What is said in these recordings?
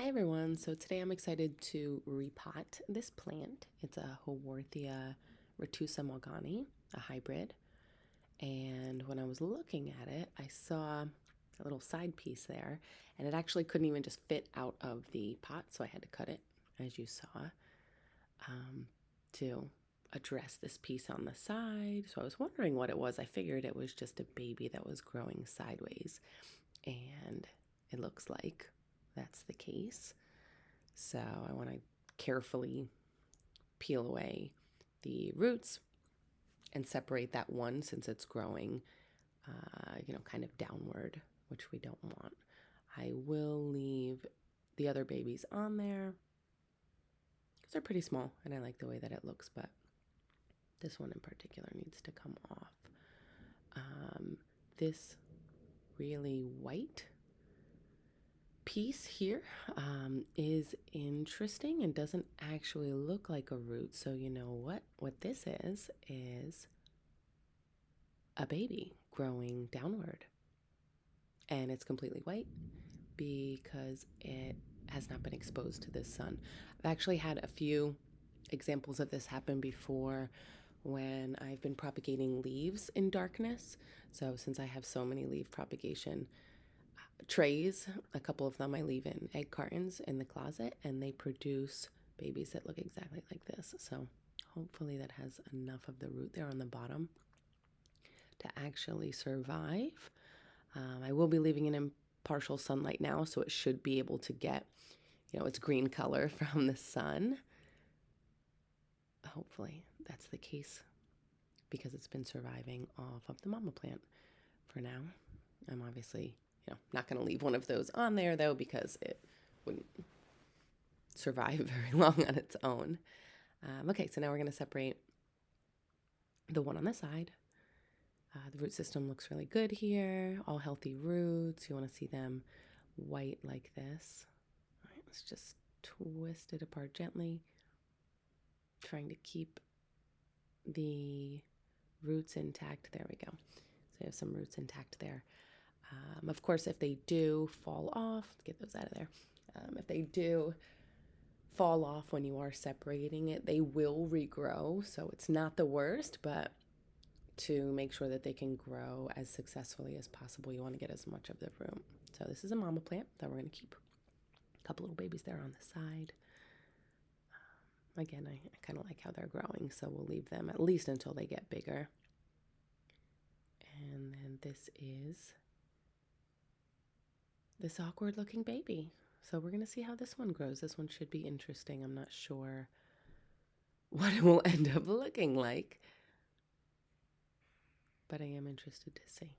Hi everyone, so today I'm excited to repot this plant. It's a Haworthia retusa maughanii, a hybrid. And when I was looking at it, I saw a little side piece there, and it actually couldn't even just fit out of the pot, so I had to cut it, as you saw, to address this piece on the side. So I was wondering what it was. I figured it was just a baby that was growing sideways, and it looks like that's the case. So I want to carefully peel away the roots and separate that one since it's growing, kind of downward, which we don't want. I will leave the other babies on there because they're pretty small and I like the way that it looks, but this one in particular needs to come off. This really white piece here is interesting and doesn't actually look like a root. So you know what this is a baby growing downward, and it's completely white because it has not been exposed to the sun. I've actually had a few examples of this happen before when I've been propagating leaves in darkness. So since I have so many leaf propagation trays, a couple of them I leave in egg cartons in the closet, and they produce babies that look exactly like this. So hopefully that has enough of the root there on the bottom to actually survive. I will be leaving it in partial sunlight now, so it should be able to get, its green color from the sun. Hopefully that's the case because it's been surviving off of the mama plant for now. I'm obviously not going to leave one of those on there though because it wouldn't survive very long on its own. Okay, so now we're going to separate the one on the side. The root system looks really good here. All healthy roots. You want to see them white like this. All right, let's just twist it apart gently, trying to keep the roots intact. There we go. So you have some roots intact there. Of course, if they do fall off, get those out of there. If they do fall off when you are separating it, they will regrow. So it's not the worst, but to make sure that they can grow as successfully as possible, you want to get as much of the root. So this is a mama plant that we're going to keep. A couple little babies there on the side. Again, I kind of like how they're growing, so we'll leave them at least until they get bigger. And then this is this awkward looking baby. So we're going to see how this one grows. This one should be interesting. I'm not sure what it will end up looking like, but I am interested to see.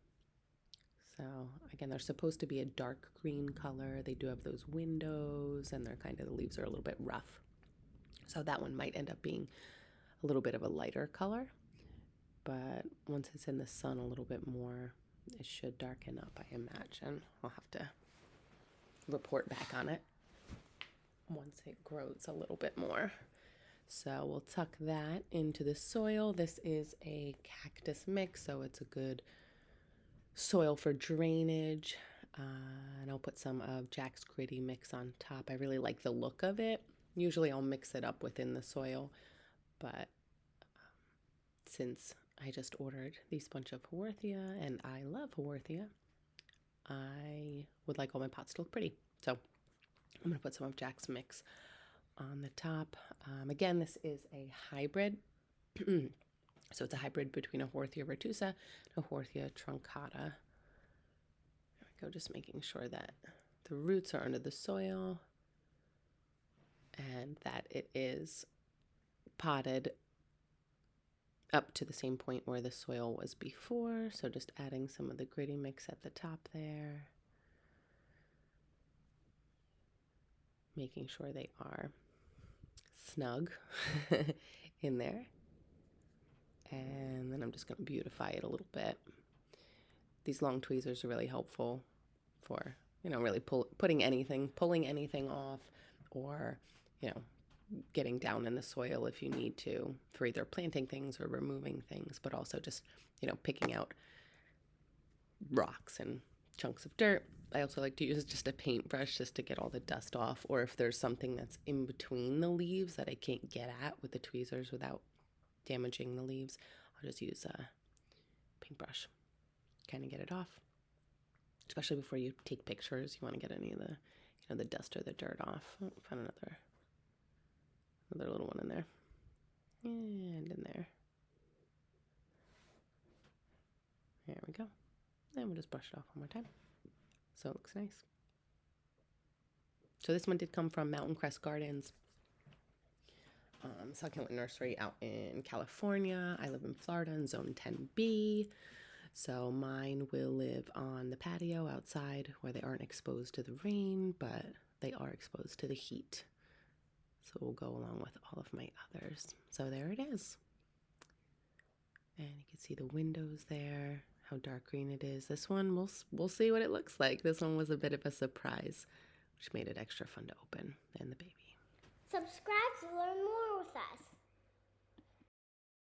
So again, they're supposed to be a dark green color. They do have those windows, and the leaves are a little bit rough. So that one might end up being a little bit of a lighter color, but once it's in the sun a little bit more, it should darken up, I imagine. I'll have to report back on it once it grows a little bit more. So we'll tuck that into the soil. This is a cactus mix, so it's a good soil for drainage. And I'll put some of Jack's Gritty mix on top. I really like the look of it. Usually I'll mix it up within the soil, but since I just ordered these bunch of Haworthia and I love Haworthia, I would like all my pots to look pretty. So I'm going to put some of Jack's mix on the top. Again, this is a hybrid. So it's a hybrid between a Haworthia retusa and a Haworthia truncata. There we go, just making sure that the roots are under the soil and that it is potted up to the same point where the soil was before. So just adding some of the gritty mix at the top there. Making sure they are snug in there. And then I'm just going to beautify it a little bit. These long tweezers are really helpful for, really pulling anything off, or, getting down in the soil if you need to for either planting things or removing things, but also just, picking out rocks and chunks of dirt. I also like to use just a paintbrush just to get all the dust off, or if there's something that's in between the leaves that I can't get at with the tweezers without damaging the leaves, I'll just use a paintbrush, kind of get it off. Especially before you take pictures, you want to get any of the, the dust or the dirt off. Oh, found another little one in there, and in there. There we go. And we'll just brush it off one more time. So it looks nice. So this one did come from Mountain Crest Gardens, succulent nursery out in California. I live in Florida in Zone 10B. So mine will live on the patio outside where they aren't exposed to the rain, but they are exposed to the heat. So we'll go along with all of my others. So there it is. And you can see the windows there, how dark green it is. This one, we'll see what it looks like. This one was a bit of a surprise, which made it extra fun to open, and the baby. Subscribe to learn